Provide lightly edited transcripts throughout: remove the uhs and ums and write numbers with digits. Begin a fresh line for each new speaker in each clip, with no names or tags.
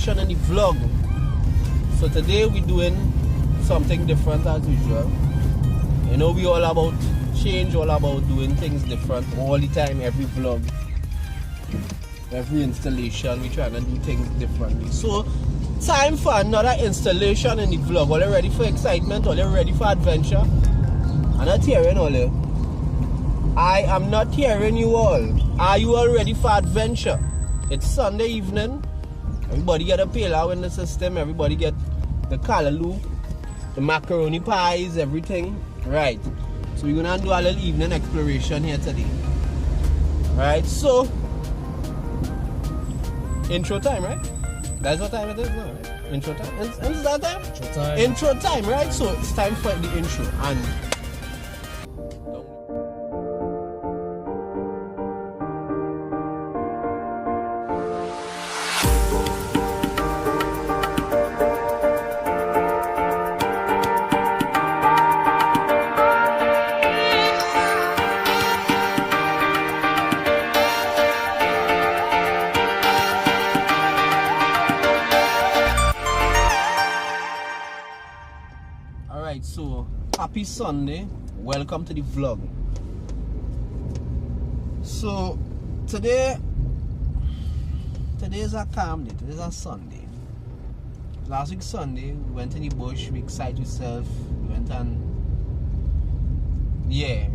installation in the vlog. So today we're doing something different as usual. You know, we all about change, all about doing things different all the time, every vlog, every installation, we trying to do things differently. So time for another installation in the vlog. All you ready for excitement? All you ready for adventure? I'm not hearing all you. I am not hearing you all. Are you all ready for adventure? It's Sunday evening. Everybody get a palau in the system. Everybody get the callaloo, the macaroni pies, everything. Right. So we're gonna do a little evening exploration here today. Right. So intro time, right? That's what time it is now, right? Intro time. Is that time?
Intro time.
Intro time, right? So it's time for the intro. And so happy Sunday, welcome to the vlog. So today is a calm day, today is a Sunday. Last week Sunday we went in the bush, we excited ourselves, we went and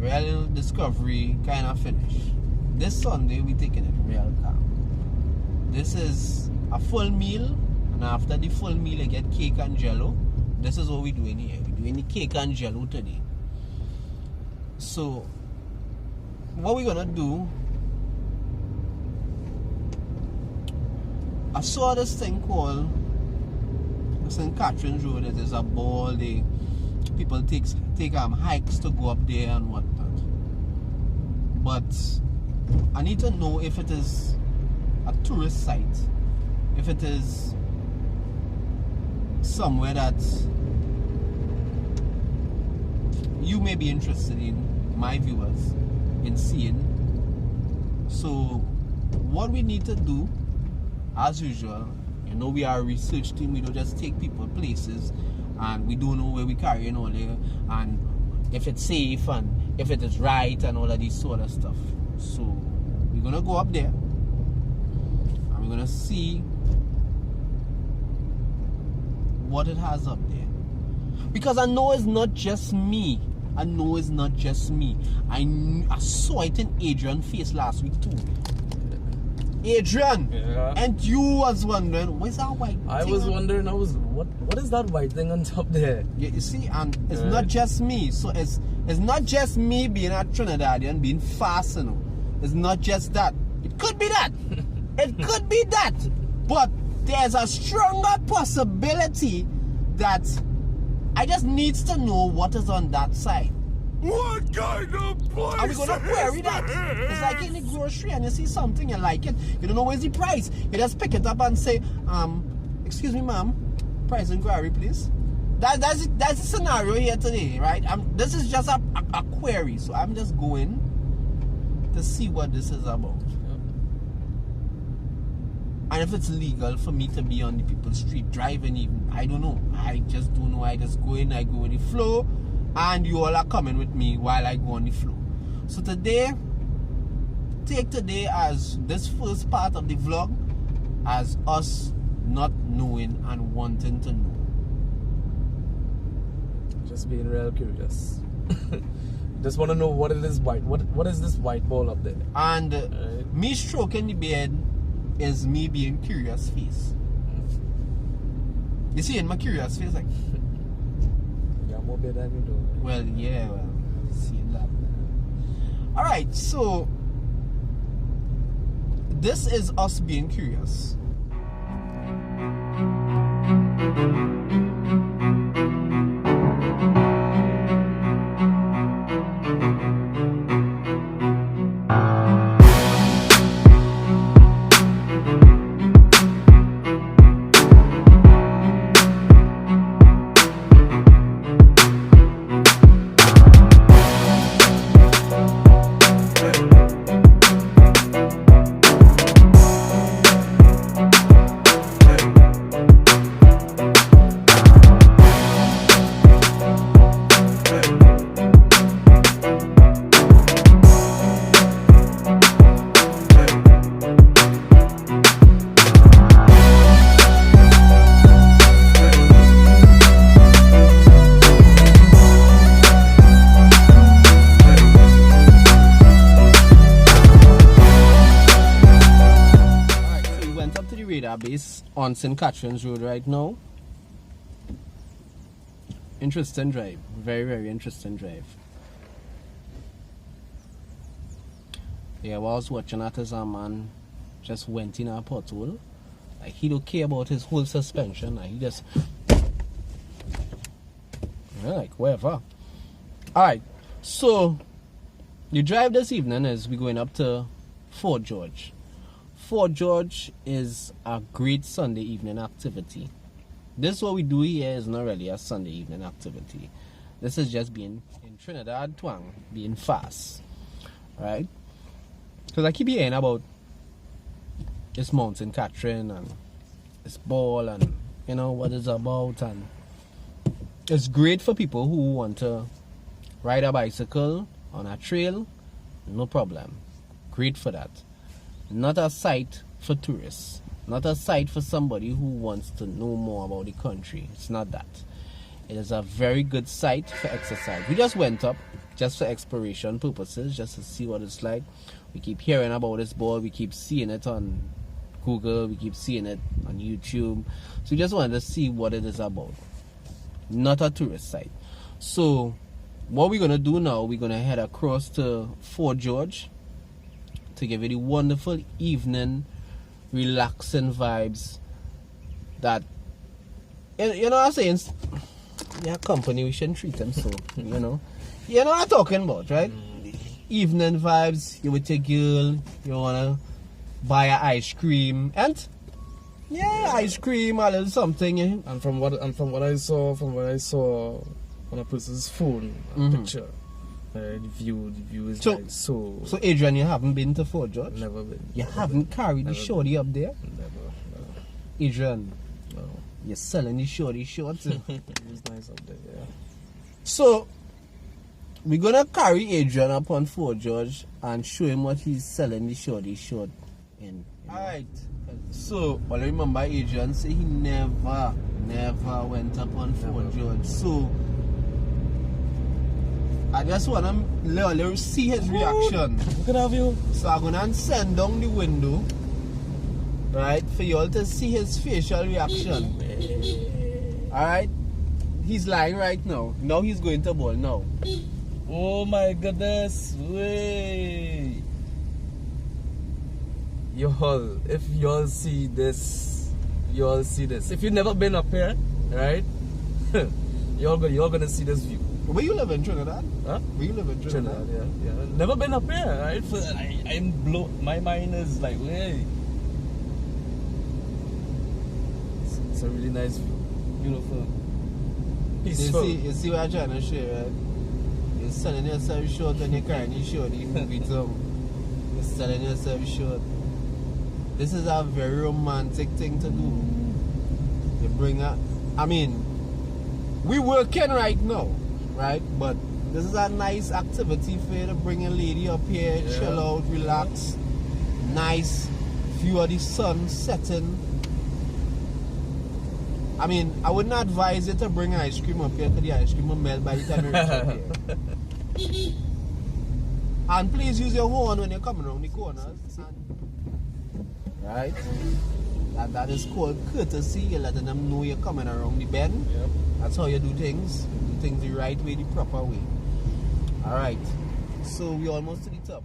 real discovery kind of finished. This Sunday we taking it real calm. This is a full meal, and after the full meal you get cake and jello. This is what we're doing here. We're doing the cake and jello today. So, what we're gonna do, I saw this thing called St. Catherine's Road. It is a ball. People take hikes to go up there and whatnot. But I need to know if it is a tourist site, if it is somewhere that you may be interested in, my viewers, in seeing. So what we need to do, as usual, you know, we are a research team. We don't just take people places and we don't know where we carrying all there and if it's safe and if it is right and all of this sort of stuff. So we're gonna go up there and we're gonna see what it has up there, because I know it's not just me. I saw it in Adrian's face last week too. Adrian, and you was wondering, what's that white thing?
I was wondering, what is that white thing on top there?
Yeah, you see, and it's not just me. So it's not just me being a Trinidadian being fast, you know. It's not just that. It could be that. It could be that. But there's a stronger possibility that I just needs to know what is on that side.
What kind of place?
Are we gonna query that? It's like in the grocery and you see something, you like it, you don't know where's the price. You just pick it up and say, excuse me ma'am, price inquiry please. That's the scenario here today, right? This is just a query, so I'm just going to see what this is about. And if it's legal for me to be on the people's street driving even, I don't know. I just don't know. I just go in, I go with the flow, and you all are coming with me while I go on the flow. So today, take today as this first part of the vlog as us not knowing and wanting to know.
Just being real curious. Just want to know what it is white. What is this white ball up there?
And me stroking the beard is me being curious face. You see in my curious face, like,
yeah, more better than you do.
well, yeah, well, seeing that. Alright, so this is us being curious. Trinidad base on St. Catherine's Road right now. Interesting drive. Very, very interesting drive. Yeah, while I was watching that as a man just went in a pothole. Like, he don't care about his whole suspension. Like, he just... Yeah, like, whatever. Alright, so the drive this evening is we're going up to Fort George. Fort George is a great Sunday evening activity. This what we do here is not really a Sunday evening activity. This is just being in Trinidad twang, being fast. Right? Because I keep hearing about this Mountain Catherine and this ball and you know what it's about, and it's great for people who want to ride a bicycle on a trail, no problem. Great for that. Not a site for tourists. Not a site for somebody who wants to know more about the country. It's not that. It is a very good site for exercise. We just went up just for exploration purposes, just to see what it's like. We keep hearing about this ball. We keep seeing it on Google. We keep seeing it on YouTube. So we just wanted to see what it is about. Not a tourist site. So what we're going to do now, we're going to head across to Fort George to give you the wonderful evening, relaxing vibes that, you know what I'm saying? Yeah, company, we shouldn't treat them so, you know. You know what I'm talking about, right? Evening vibes, you with your girl, you want to buy an ice cream, and yeah, ice cream, a little something. Yeah.
And from what I saw on a person's phone, picture, the view is
so,
like so.
So Adrian, you haven't been to Fort George?
Never been.
You haven't carried the shorty up there?
Never.
Adrian,
No.
you're selling the shorty shorts.
It's nice up there, yeah.
So we're gonna carry Adrian up on Fort George and show him what he's selling the shorty short in. Alright. So all I remember Adrian say he never went up on Fort George. So I just want to let him see his reaction.
Look at that view.
So I'm gonna send down the window, right, for you all to see his facial reaction. Alright? He's lying right now. Now he's going to ball now.
Oh my goodness. Way. Y'all, if y'all see this, if you've never been up here, right? y'all gonna see this view.
Where you live in Trinidad?
Huh?
Where you live in Trinidad?
Yeah. Never been up here, right? I'm blown. My mind is like, way. It's a really nice view. Beautiful. Peaceful.
You see what I'm trying to show you, right? You're selling yourself short when you're carrying your short, you move it up. You're selling yourself short. This is a very romantic thing to do. You bring a, I mean, we working right now, right? But this is a nice activity for you to bring a lady up here, chill out, relax. Nice view of the sun setting. I mean, I wouldn't advise you to bring ice cream up here because the ice cream will melt by the time you reach up here. And please use your horn when you're coming around the corners. Right? That is called courtesy. You're letting them know you're coming around the bend.
Yep.
That's how you do things. You do things the right way, the proper way. Alright. So we're almost to the top.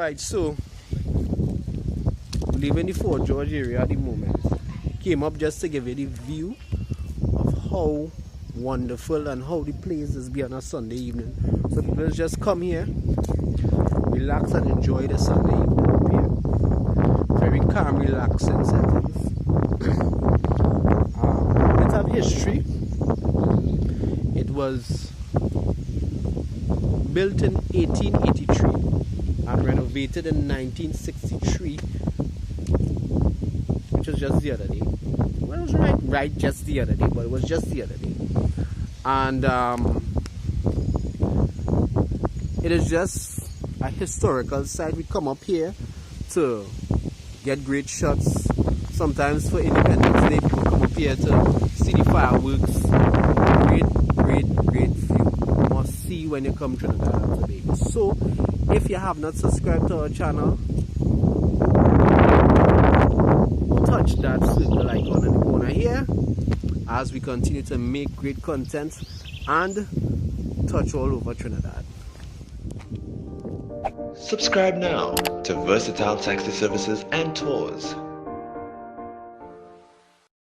Alright, so leaving the Fort George area at the moment. Came up just to give you the view of how wonderful and how the place is be on a Sunday evening. So people just come here, relax and enjoy the Sunday evening up here. Very calm, relaxing settings. Bit of history. It was built in 1883 and renovated in 1963, which was just the other day. Well, it was right just the other day, but it was just the other day. And it is just a historical site. We come up here to get great shots. Sometimes for Independence Day, people come up here to see the fireworks. Great view. You must see when you come to Trinidad and Tobago. So, if you have not subscribed to our channel, touch that circle icon in the corner here as we continue to make great content and touch all over Trinidad.
Subscribe now to Versatile Taxi Services and Tours.